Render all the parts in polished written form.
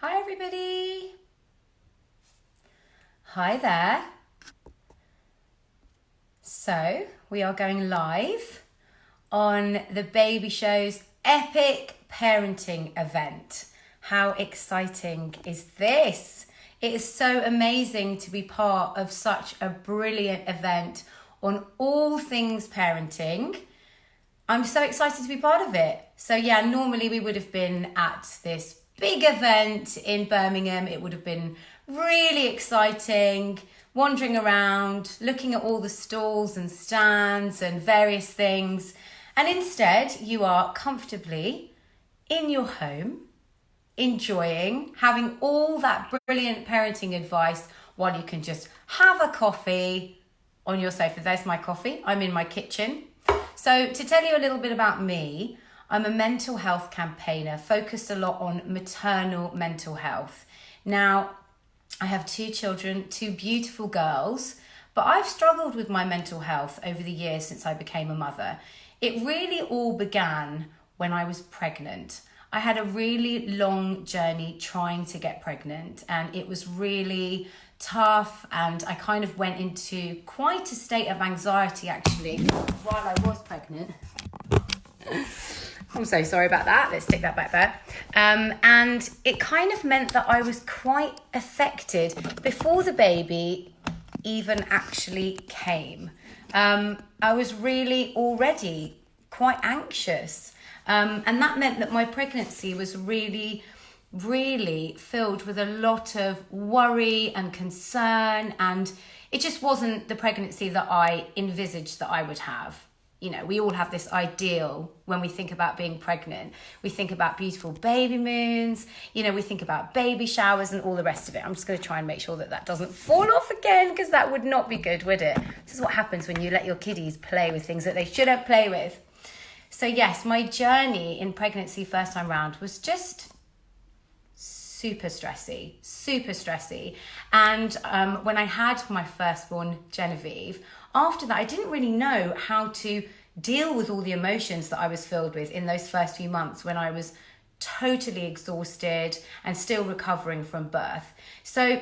Hi everybody. Hi there. So we are going live on the Baby Show's epic parenting event. How exciting is this? It is so amazing to be part of such a brilliant event on all things parenting. I'm so excited to be part of it. So yeah, normally we would have been at this big event in Birmingham. It would have been really exciting, wandering around, looking at all the stalls and stands and various things. And instead, you are comfortably in your home, enjoying, having all that brilliant parenting advice while you can just have a coffee on your sofa. There's my coffee. I'm in my kitchen. So to tell you a little bit about me, I'm a mental health campaigner focused a lot on maternal mental health. Now, I have 2 children, 2 beautiful girls, but I've struggled with my mental health over the years since I became a mother. It really all began when I was pregnant. I had a really long journey trying to get pregnant, and it was really tough, and I kind of went into quite a state of anxiety actually while I was pregnant. I'm so sorry about that. Let's stick that back there. And it kind of meant that I was quite affected before the baby even actually came. I was really already quite anxious. And that meant that my pregnancy was really filled with a lot of worry and concern. And it just wasn't the pregnancy that I envisaged that I would have. You know, we all have this ideal when we think about being pregnant. We think about beautiful baby moons, you know, we think about baby showers and all the rest of it. I'm just going to try and make sure that that doesn't fall off again, because that would not be good, would it? This is what happens when you let your kiddies play with things that they shouldn't play with. So yes, my journey in pregnancy first time round was just super stressy. And when I had my firstborn, Genevieve, after that, I didn't really know how to deal with all the emotions that I was filled with in those first few months when I was totally exhausted and still recovering from birth. So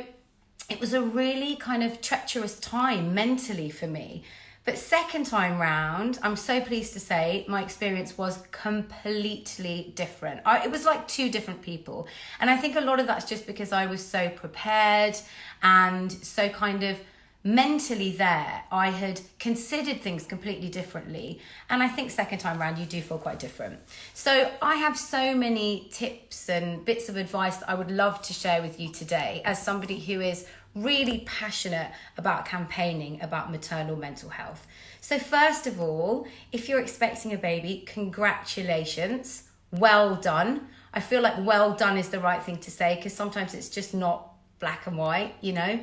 it was a really kind of treacherous time mentally for me. But second time round, I'm so pleased to say my experience was completely different. It was like 2 different people. And I think a lot of that's just because I was so prepared and so kind of mentally there. I had considered things completely differently. And I think second time round, you do feel quite different. So I have so many tips and bits of advice that I would love to share with you today as somebody who is really passionate about campaigning about maternal mental health. So first of all, if you're expecting a baby, congratulations, well done. I feel like well done is the right thing to say, because sometimes it's just not black and white, you know.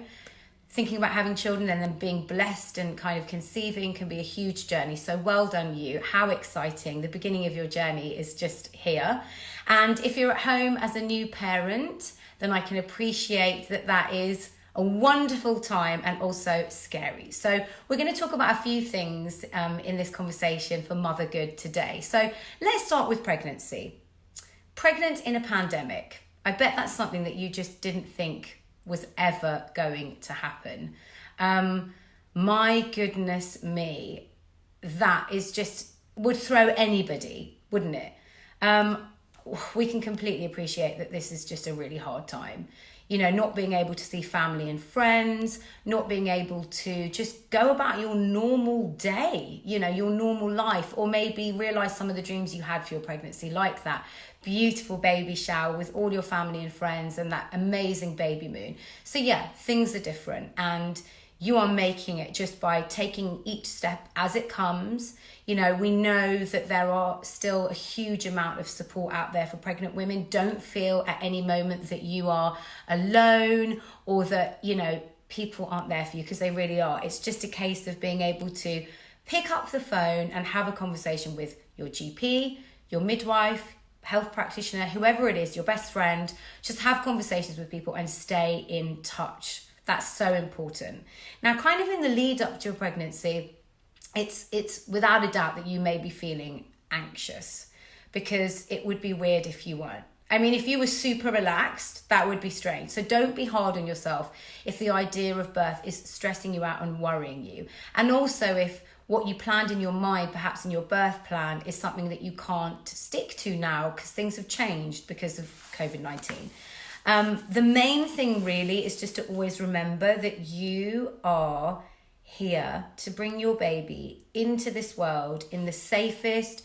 Thinking about having children and then being blessed and kind of conceiving can be a huge journey. So well done you. How exciting. The beginning of your journey is just here. And if you're at home as a new parent, then I can appreciate that that is a wonderful time and also scary. So we're going to talk about a few things in this conversation for Mothergood today. So let's start with pregnancy. Pregnant in a pandemic. I bet that's something that you just didn't think was ever going to happen. My goodness me, that is just, would throw anybody, wouldn't it? We can completely appreciate that this is just a really hard time. You know, not being able to see family and friends, not being able to just go about your normal day, you know, your normal life, or maybe realize some of the dreams you had for your pregnancy, like that beautiful baby shower with all your family and friends and that amazing baby moon. So yeah, things are different, and you are making it just by taking each step as it comes. You know, we know that there are still a huge amount of support out there for pregnant women. Don't feel at any moment that you are alone or that, you know, people aren't there for you, because they really are. It's just a case of being able to pick up the phone and have a conversation with your GP, your midwife, health practitioner, whoever it is, your best friend. Just have conversations with people and stay in touch. That's so important. Now, kind of in the lead up to your pregnancy, it's without a doubt that you may be feeling anxious, because it would be weird if you weren't. I mean, if you were super relaxed, that would be strange. So don't be hard on yourself if the idea of birth is stressing you out and worrying you. And also if what you planned in your mind, perhaps in your birth plan, is something that you can't stick to now because things have changed because of COVID-19. The main thing really is just to always remember that you are here to bring your baby into this world in the safest,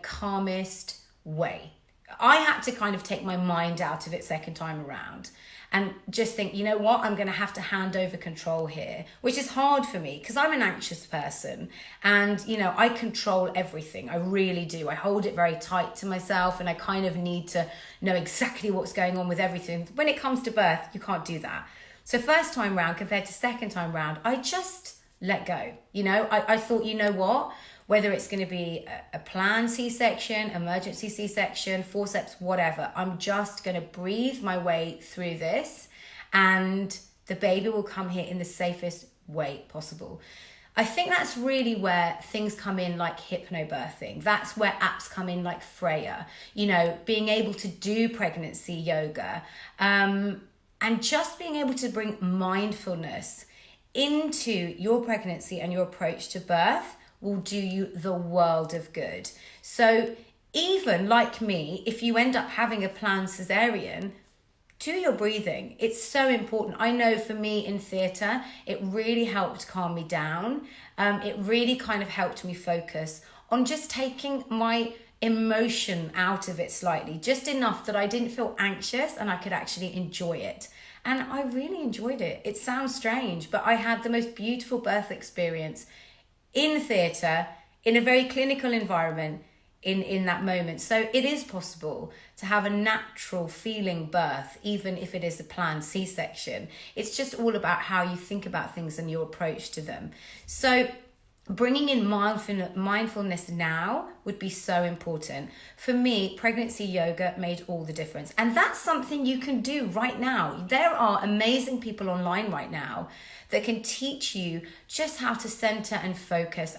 calmest way. I had to kind of take my mind out of it second time around and just think, you know what, I'm going to have to hand over control here, which is hard for me because I'm an anxious person and, I control everything. I really do. I hold it very tight to myself and I kind of need to know exactly what's going on with everything. When it comes to birth, you can't do that. So first time round compared to second time round, I just let go. I thought, you know what? Whether it's going to be a planned C-section, emergency C-section, forceps, whatever, I'm just going to breathe my way through this and the baby will come here in the safest way possible. I think that's really where things come in like hypnobirthing. That's where apps come in like Freya, being able to do pregnancy yoga and just being able to bring mindfulness into your pregnancy and your approach to birth will do you the world of good. So even like me, if you end up having a planned cesarean, do your breathing. It's so important. I know for me in theatre, it really helped calm me down. It really kind of helped me focus on just taking my emotion out of it slightly, just enough that I didn't feel anxious and I could actually enjoy it. And I really enjoyed it. It sounds strange, but I had the most beautiful birth experience in theatre, in a very clinical environment in that moment. So it is possible to have a natural feeling birth, even if it is a planned C-section. It's just all about how you think about things and your approach to them. So bringing in mindfulness now would be so important. For me, pregnancy yoga made all the difference. And that's something you can do right now. There are amazing people online right now that can teach you just how to center and focus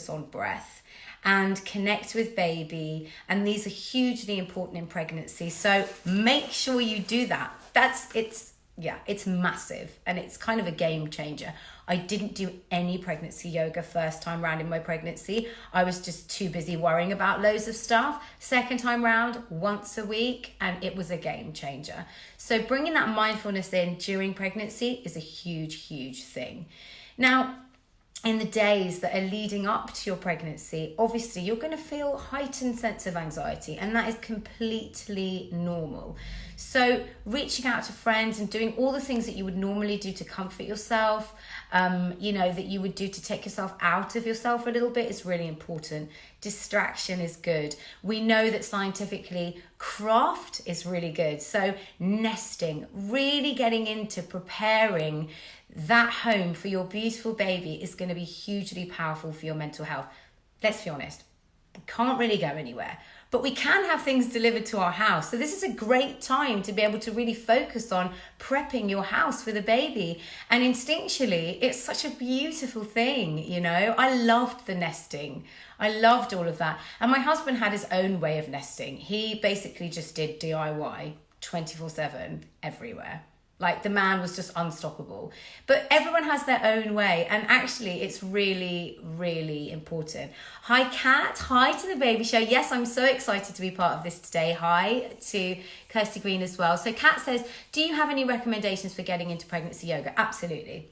on breath and connect with baby. And these are hugely important in pregnancy. So make sure you do that. It's massive and it's kind of a game changer. I didn't do any pregnancy yoga first time round in my pregnancy. I was just too busy worrying about loads of stuff. Second time round, once a week, and it was a game changer. So bringing that mindfulness in during pregnancy is a huge, huge thing. Now, in the days that are leading up to your pregnancy, obviously you're going to feel heightened sense of anxiety, and that is completely normal. So reaching out to friends and doing all the things that you would normally do to comfort yourself, that you would do to take yourself out of yourself a little bit is really important. Distraction is good. We know that scientifically craft is really good. So nesting, really getting into preparing that home for your beautiful baby is going to be hugely powerful for your mental health. Let's be honest, we can't really go anywhere, but we can have things delivered to our house. So this is a great time to be able to really focus on prepping your house for the baby. And instinctually, it's such a beautiful thing, I loved the nesting. I loved all of that. And my husband had his own way of nesting. He basically just did DIY 24/7 everywhere. Like the man was just unstoppable. But everyone has their own way. And actually, it's really, really important. Hi, Kat. Hi to the baby show. Yes, I'm so excited to be part of this today. Hi to Kirsty Green as well. So Kat says, do you have any recommendations for getting into pregnancy yoga? Absolutely.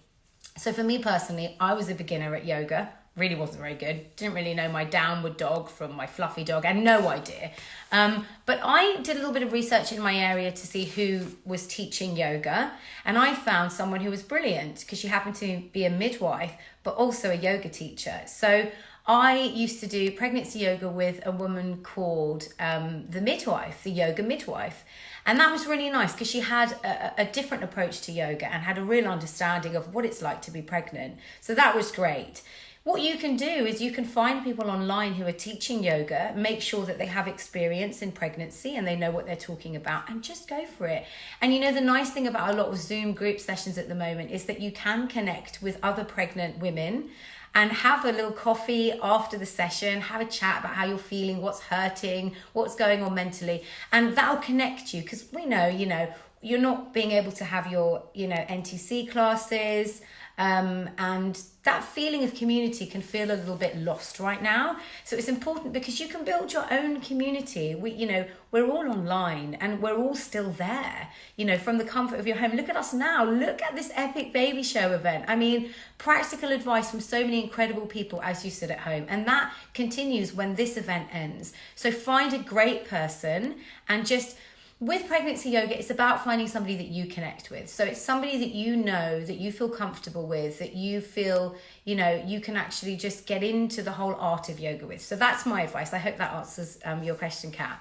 So for me personally, I was a beginner at yoga. Really wasn't very good. Didn't really know my downward dog from my fluffy dog. I had no idea. But I did a little bit of research in my area to see who was teaching yoga. And I found someone who was brilliant because she happened to be a midwife, but also a yoga teacher. So I used to do pregnancy yoga with a woman called the yoga midwife. And that was really nice because she had a different approach to yoga and had a real understanding of what it's like to be pregnant. So that was great. What you can do is you can find people online who are teaching yoga, make sure that they have experience in pregnancy and they know what they're talking about, and just go for it. And the nice thing about a lot of Zoom group sessions at the moment is that you can connect with other pregnant women and have a little coffee after the session, have a chat about how you're feeling, what's hurting, what's going on mentally, and that'll connect you, because we know, you're not being able to have your, NTC classes, and that feeling of community can feel a little bit lost right now. So it's important because you can build your own community. We're all online and we're all still there, from the comfort of your home. Look at us now. Look at this epic baby show event. I mean, practical advice from so many incredible people as you sit at home. And that continues when this event ends. So find a great person and just... With pregnancy yoga, it's about finding somebody that you connect with. So it's somebody that that you feel comfortable with, that you feel, you can actually just get into the whole art of yoga with. So that's my advice. I hope that answers your question, Kat.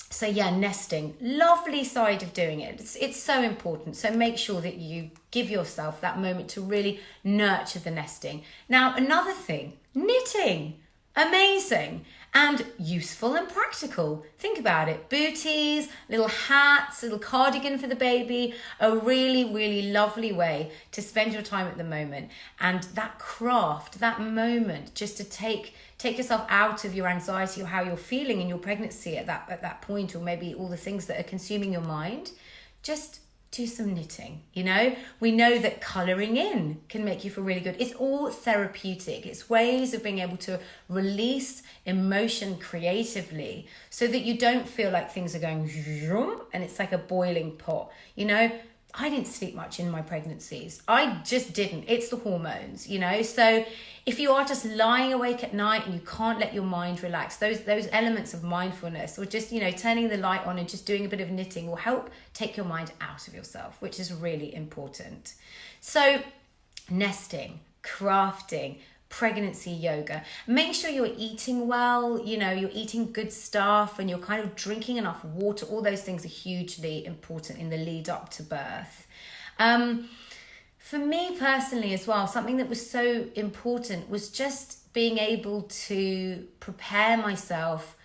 So yeah, nesting, lovely side of doing it. It's so important. So make sure that you give yourself that moment to really nurture the nesting. Now, another thing, knitting. Amazing and useful and practical. Think about it. Booties, little hats, little cardigan for the baby. A really, really lovely way to spend your time at the moment. And that craft, that moment, just to take yourself out of your anxiety or how you're feeling in your pregnancy at that point, or maybe all the things that are consuming your mind. Just do some knitting. We know that colouring in can make you feel really good. It's all therapeutic. It's ways of being able to release emotion creatively so that you don't feel like things are going and it's like a boiling pot. I didn't sleep much in my pregnancies. I just didn't. It's the hormones, So if you are just lying awake at night and you can't let your mind relax, those elements of mindfulness, or just, turning the light on and just doing a bit of knitting will help take your mind out of yourself, which is really important. So nesting, crafting, pregnancy yoga. Make sure you're eating well, you're eating good stuff and you're kind of drinking enough water. All those things are hugely important in the lead up to birth. For me personally as well, something that was so important was just being able to prepare myself.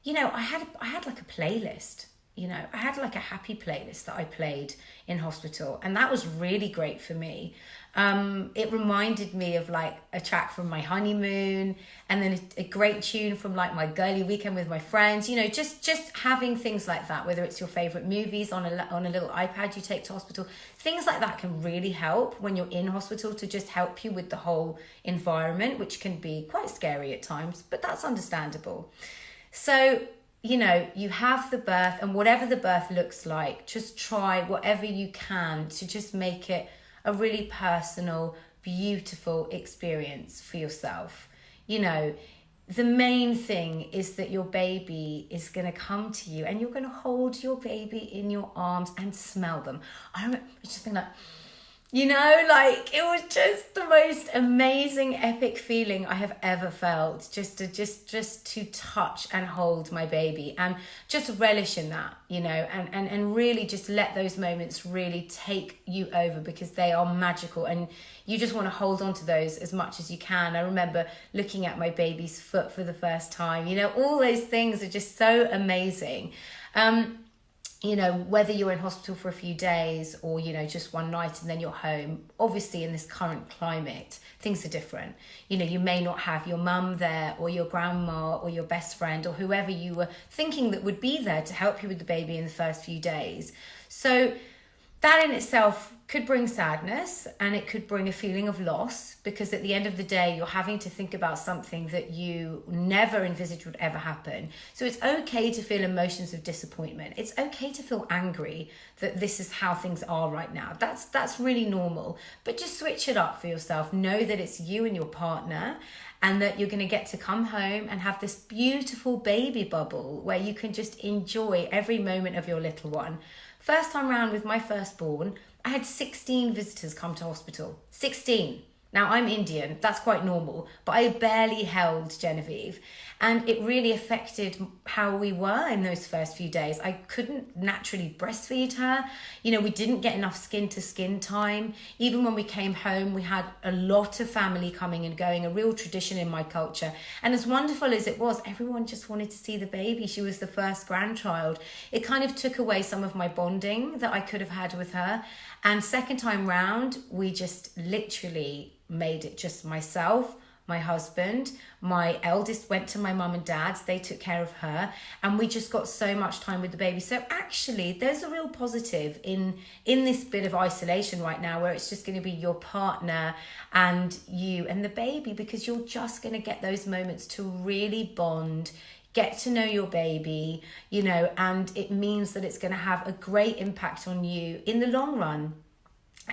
I had like a playlist. I had like a happy playlist that I played in hospital, and that was really great for me. It reminded me of like a track from my honeymoon, and then a great tune from like my girly weekend with my friends. Just having things like that, whether it's your favorite movies on a little iPad you take to hospital, things like that can really help when you're in hospital, to just help you with the whole environment, which can be quite scary at times, but that's understandable. So you have the birth, and whatever the birth looks like, just try whatever you can to just make it a really personal, beautiful experience for yourself. The main thing is that your baby is going to come to you and you're going to hold your baby in your arms and smell them. I remember just thinking like, it was just the most amazing, epic feeling I have ever felt, just to touch and hold my baby and just relish in that, and really just let those moments really take you over, because they are magical and you just want to hold on to those as much as you can. I remember looking at my baby's foot for the first time, all those things are just so amazing. Whether you're in hospital for a few days or, just one night and then you're home, obviously in this current climate, things are different. You may not have your mum there or your grandma or your best friend or whoever you were thinking that would be there to help you with the baby in the first few days. So that in itself could bring sadness, and it could bring a feeling of loss, because at the end of the day, you're having to think about something that you never envisaged would ever happen. So it's okay to feel emotions of disappointment. It's okay to feel angry that this is how things are right now. That's really normal. But just switch it up for yourself. Know that it's you and your partner, and that you're going to get to come home and have this beautiful baby bubble where you can just enjoy every moment of your little one. First time round with my firstborn, I had 16 visitors come to hospital. 16. Now, I'm Indian, that's quite normal, but I barely held Genevieve. And it really affected how we were in those first few days. I couldn't naturally breastfeed her. We didn't get enough skin to skin time. Even when we came home, we had a lot of family coming and going, a real tradition in my culture. And as wonderful as it was, everyone just wanted to see the baby. She was the first grandchild. It kind of took away some of my bonding that I could have had with her. And second time round, we just literally made it just myself, my husband, my eldest went to my mum and dad's, they took care of her, and we just got so much time with the baby. So actually there's a real positive in this bit of isolation right now, where it's just going to be your partner and you and the baby, because you're just going to get those moments to really bond, get to know your baby, you know, and it means that it's going to have a great impact on you in the long run.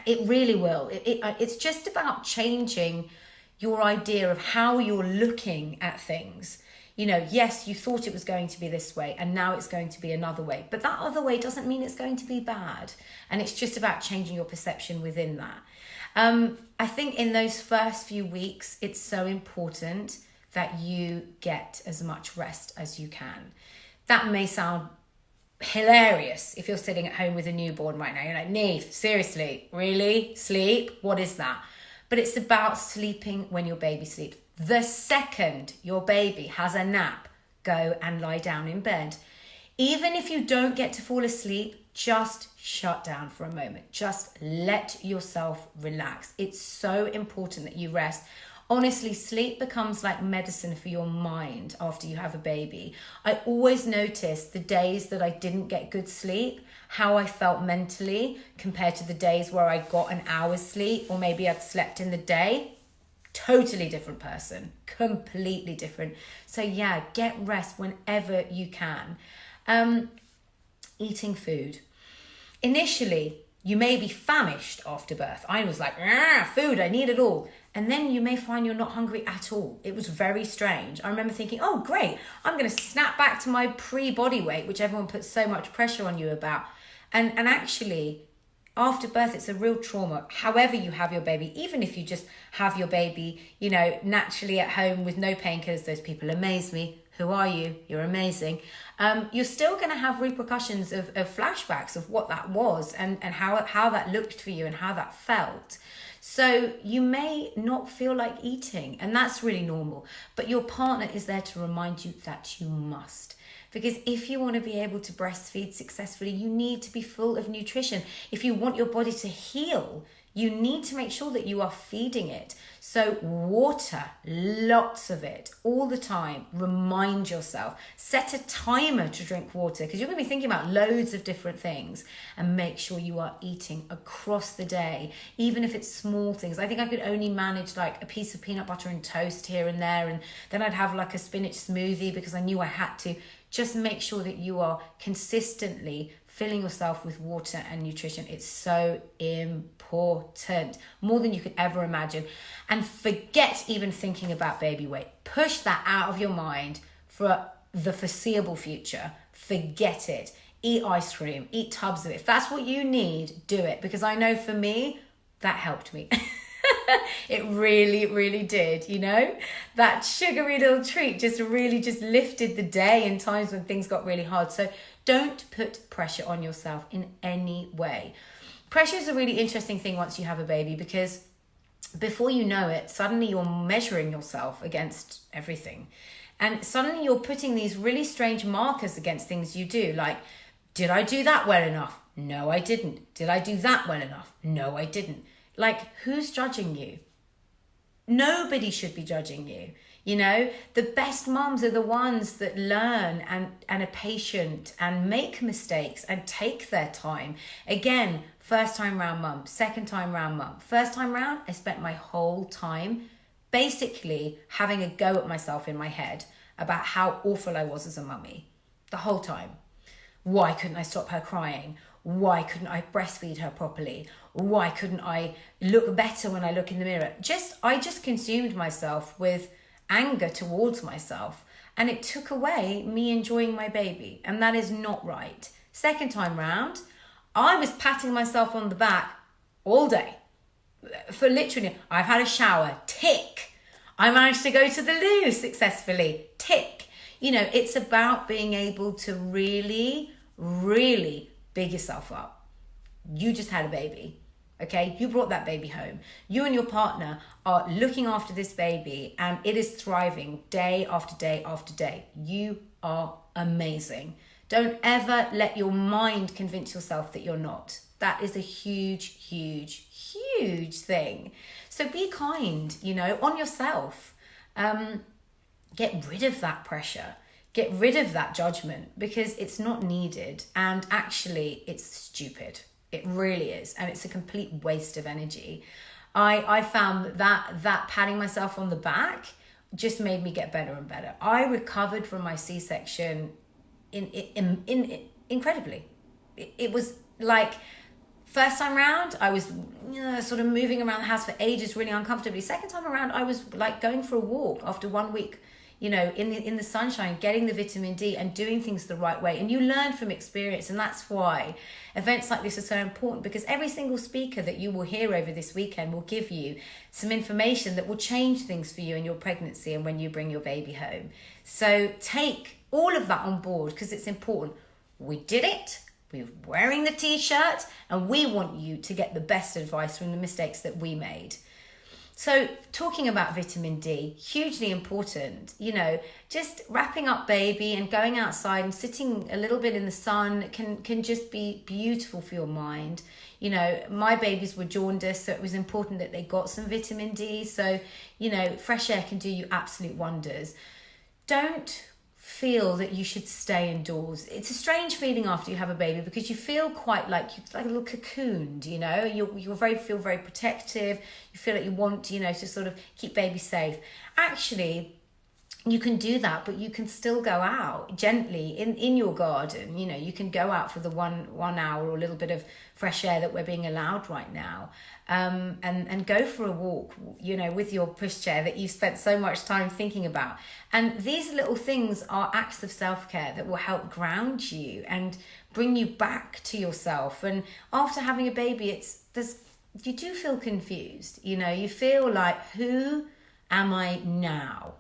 It really will. It's just about changing your idea of how you're looking at things. You know, yes, you thought it was going to be this way and now it's going to be another way, but that other way doesn't mean it's going to be bad. And it's just about changing your perception within that. I think in those first few weeks, it's so important that you get as much rest as you can. That may sound hilarious if you're sitting at home with a newborn right now. You're like, Neev, seriously, really? Sleep? What is that? But it's about sleeping when your baby sleeps. The second your baby has a nap, go and lie down in bed. Even if you don't get to fall asleep, just shut down for a moment. Just let yourself relax. It's so important that you rest. Honestly, sleep becomes like medicine for your mind after you have a baby. I always notice the days that I didn't get good sleep, how I felt mentally compared to the days where I got an hour's sleep, or maybe I'd slept in the day. Totally different person, completely different. So yeah, get rest whenever you can. Eating food. Initially, you may be famished after birth. I was like, food, I need it all. And then you may find you're not hungry at all. It was very strange. I remember thinking, oh, great, I'm going to snap back to my pre-body weight, which everyone puts so much pressure on you about. And actually, after birth, it's a real trauma. However you have your baby, even if you just have your baby, you know, naturally at home with no painkillers, those people amaze me. Who are you? You're amazing. You're still going to have repercussions of flashbacks of what that was and how that looked for you and how that felt. So you may not feel like eating, and that's really normal. But your partner is there to remind you that you must. Because if you want to be able to breastfeed successfully, you need to be full of nutrition. If you want your body to heal, you need to make sure that you are feeding it. So water, lots of it, all the time. Remind yourself. Set a timer to drink water, because you're going to be thinking about loads of different things. And make sure you are eating across the day, even if it's small things. I think I could only manage like a piece of peanut butter and toast here and there. And then I'd have like a spinach smoothie because I knew I had to. Just make sure that you are consistently filling yourself with water and nutrition. It's so important, more than you could ever imagine. And forget even thinking about baby weight. Push that out of your mind for the foreseeable future. Forget it. Eat ice cream, eat tubs of it. If that's what you need, do it. Because I know for me, that helped me. It really, really did, you know? That sugary little treat just lifted the day in times when things got really hard. So don't put pressure on yourself in any way. Pressure is a really interesting thing once you have a baby, because before you know it, suddenly you're measuring yourself against everything. And suddenly you're putting these really strange markers against things you do. Like, did I do that well enough? No, I didn't. Did I do that well enough? No, I didn't. Like, who's judging you? Nobody should be judging you. You know, the best mums are the ones that learn and are patient and make mistakes and take their time. Again, first time round mum, second time round mum. First time round, I spent my whole time basically having a go at myself in my head about how awful I was as a mummy. The whole time. Why couldn't I stop her crying? Why couldn't I breastfeed her properly? Why couldn't I look better when I look in the mirror? I just consumed myself with anger towards myself, and it took away me enjoying my baby, and that is not right. Second time round, I was patting myself on the back all day. For literally, I've had a shower, tick. I managed to go to the loo successfully, tick. You know, it's about being able to really, really big yourself up. You just had a baby, okay? You brought that baby home. You and your partner are looking after this baby, and it is thriving day after day after day. You are amazing. Don't ever let your mind convince yourself that you're not. That is a huge, huge, huge thing. So be kind, you know, on yourself. Get rid of that pressure. Get rid of that judgment, because it's not needed, and actually it's stupid. It really is, and it's a complete waste of energy. I found that patting myself on the back just made me get better and better. I recovered from my C-section incredibly. It was like, first time around, I was sort of moving around the house for ages, really uncomfortably. Second time around, I was like going for a walk after 1 week, you know, in the sunshine, getting the vitamin D and doing things the right way. And you learn from experience. And that's why events like this are so important, because every single speaker that you will hear over this weekend will give you some information that will change things for you in your pregnancy and when you bring your baby home. So take all of that on board, because it's important. We did it. We're wearing the t-shirt, and we want you to get the best advice from the mistakes that we made. So talking about vitamin D, hugely important, you know, just wrapping up baby and going outside and sitting a little bit in the sun can just be beautiful for your mind. You know, my babies were jaundiced, so it was important that they got some vitamin D. So, you know, fresh air can do you absolute wonders. Don't feel that you should stay indoors. It's a strange feeling after you have a baby, because you feel quite like you're like a little cocooned, you know. Feel very protective. You feel like you want, you know, to sort of keep baby safe. Actually, you can do that, but you can still go out gently in your garden. You know, you can go out for the one hour or a little bit of fresh air that we're being allowed right now, and go for a walk, you know, with your pushchair that you've spent so much time thinking about. And these little things are acts of self-care that will help ground you and bring you back to yourself. And after having a baby, you do feel confused. You know, you feel like, who am I now?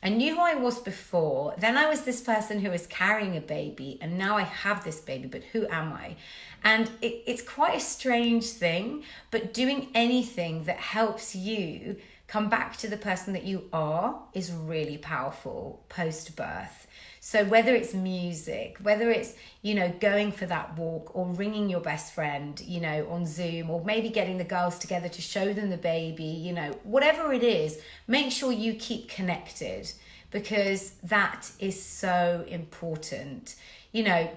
I knew who I was before. Then I was this person who was carrying a baby, and now I have this baby, but who am I? And it's quite a strange thing, but doing anything that helps you come back to the person that you are is really powerful post-birth. So whether it's music, whether it's, you know, going for that walk, or ringing your best friend, you know, on Zoom, or maybe getting the girls together to show them the baby, you know, whatever it is, make sure you keep connected, because that is so important. You know,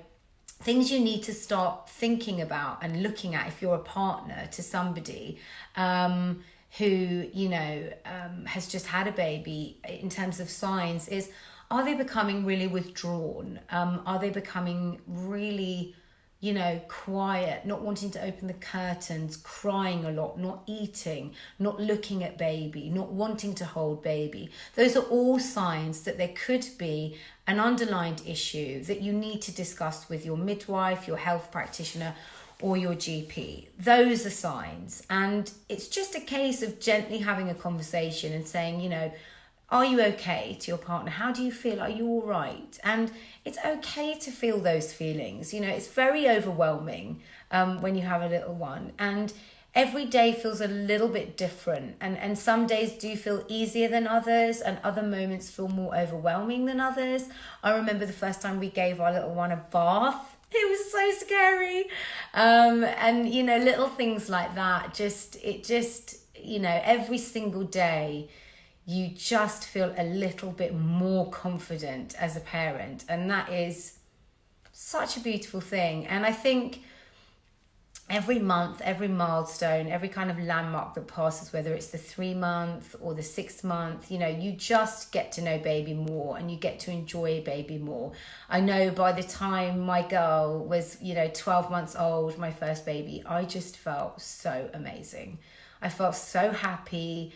things you need to start thinking about and looking at if you're a partner to somebody who, you know, has just had a baby, in terms of signs, is, are they becoming really withdrawn? Are they becoming really, you know, quiet, not wanting to open the curtains, crying a lot, not eating, not looking at baby, not wanting to hold baby? Those are all signs that there could be an underlying issue that you need to discuss with your midwife, your health practitioner, or your GP. Those are signs. And it's just a case of gently having a conversation and saying, you know, are you okay, to your partner? How do you feel? Are you all right? And it's okay to feel those feelings. You know, it's very overwhelming when you have a little one. And every day feels a little bit different. And some days do feel easier than others, and other moments feel more overwhelming than others. I remember the first time we gave our little one a bath. It was so scary. And, you know, little things like that, you know, every single day, you just feel a little bit more confident as a parent. And that is such a beautiful thing. And I think every month, every milestone, every kind of landmark that passes, whether it's the 3 month or the 6 month, you know, you just get to know baby more, and you get to enjoy baby more. I know by the time my girl was, you know, 12 months old, my first baby, I just felt so amazing. I felt so happy.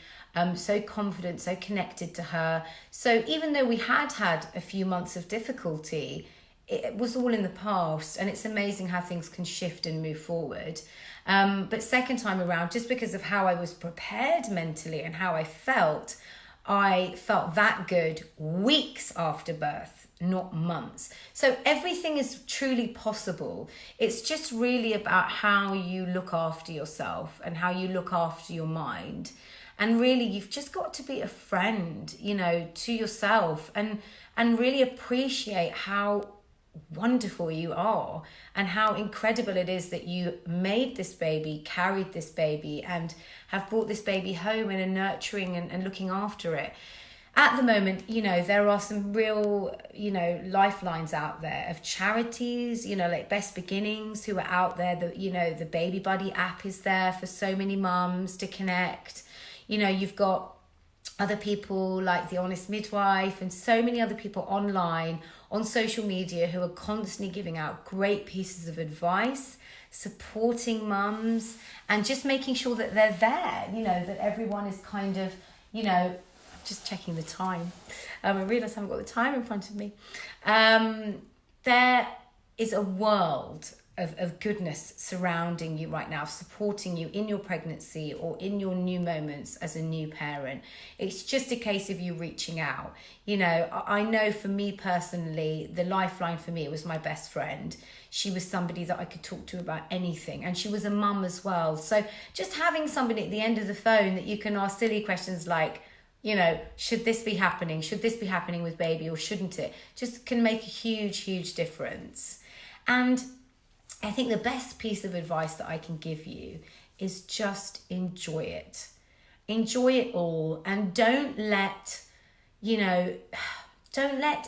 So confident, so connected to her. So even though we had a few months of difficulty, it was all in the past, and it's amazing how things can shift and move forward. But second time around, just because of how I was prepared mentally and how I felt that good weeks after birth, not months. So everything is truly possible. It's just really about how you look after yourself and how you look after your mind. And really, you've just got to be a friend, you know, to yourself, and really appreciate how wonderful you are, and how incredible it is that you made this baby, carried this baby, and have brought this baby home and are nurturing and looking after it. At the moment, there are some real, lifelines out there of charities, like Best Beginnings, who are out there. The Baby Buddy app is there for so many mums to connect. You've got other people like The Honest Midwife and so many other people online on social media who are constantly giving out great pieces of advice, supporting mums, and just making sure that they're there, that everyone is kind of, just checking the time. I realise I haven't got the time in front of me. There is a world of goodness surrounding you right now, supporting you in your pregnancy or in your new moments as a new parent. It's just a case of you reaching out. I know for me personally, the lifeline for me was my best friend. She was somebody that I could talk to about anything, and she was a mum as well. So just having somebody at the end of the phone that you can ask silly questions like, should this be happening? Should this be happening with baby, or shouldn't it? Just can make a huge, huge difference. And I think the best piece of advice that I can give you is just enjoy it. Enjoy it all, and don't let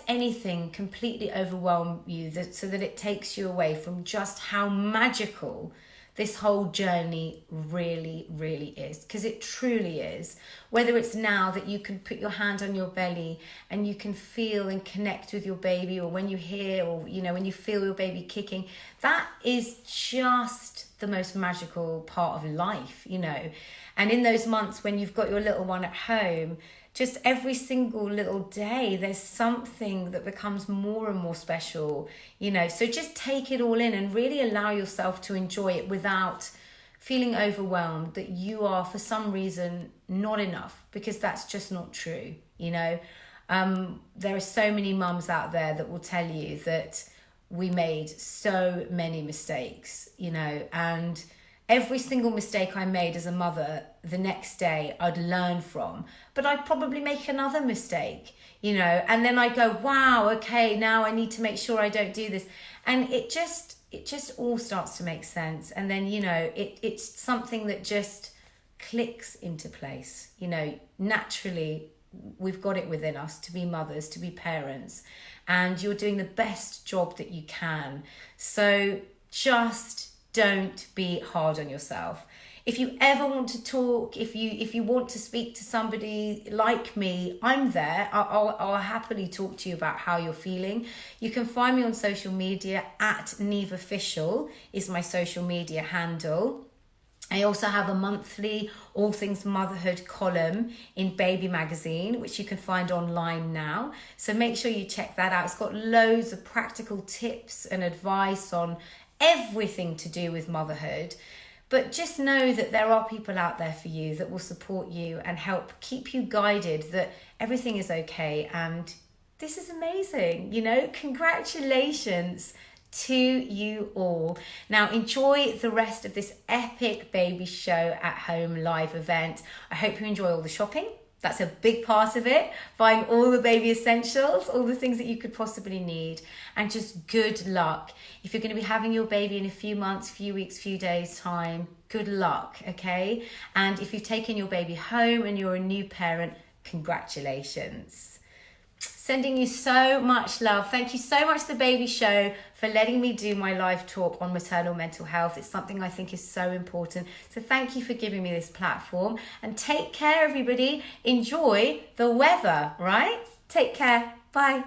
anything completely overwhelm you so that it takes you away from just how magical this whole journey really, really is, because it truly is. Whether it's now that you can put your hand on your belly and you can feel and connect with your baby, or when you hear, or when you feel your baby kicking, that is just the most magical part of life, And in those months when you've got your little one at home, just every single little day, there's something that becomes more and more special, So just take it all in and really allow yourself to enjoy it without feeling overwhelmed that you are, for some reason, not enough, because that's just not true, There are so many mums out there that will tell you that we made so many mistakes, and every single mistake I made as a mother, the next day I'd learn from, but I'd probably make another mistake, and then I go, wow, okay, now I need to make sure I don't do this. And it just all starts to make sense. And then, it's something that just clicks into place, naturally. We've got it within us to be mothers, to be parents, and you're doing the best job that you can. So just don't be hard on yourself. If you ever want to talk, if you want to speak to somebody like me, I'm there. I'll happily talk to you about how you're feeling. You can find me on social media at Neev Official is my social media handle. I also have a monthly All Things Motherhood column in Baby Magazine, which you can find online now. So make sure you check that out. It's got loads of practical tips and advice on everything to do with motherhood. But just know that there are people out there for you that will support you and help keep you guided, that everything is okay and this is amazing. Congratulations to you all. Now enjoy the rest of this epic baby show at home live event. I hope you enjoy all the shopping. That's a big part of it. Buying all the baby essentials, all the things that you could possibly need, and just good luck. If you're going to be having your baby in a few months, few weeks, few days time, good luck, okay? And if you've taken your baby home and you're a new parent, congratulations. Sending you so much love. Thank you so much to The Baby Show for letting me do my live talk on maternal mental health. It's something I think is so important. So thank you for giving me this platform. And take care, everybody. Enjoy the weather, right? Take care. Bye.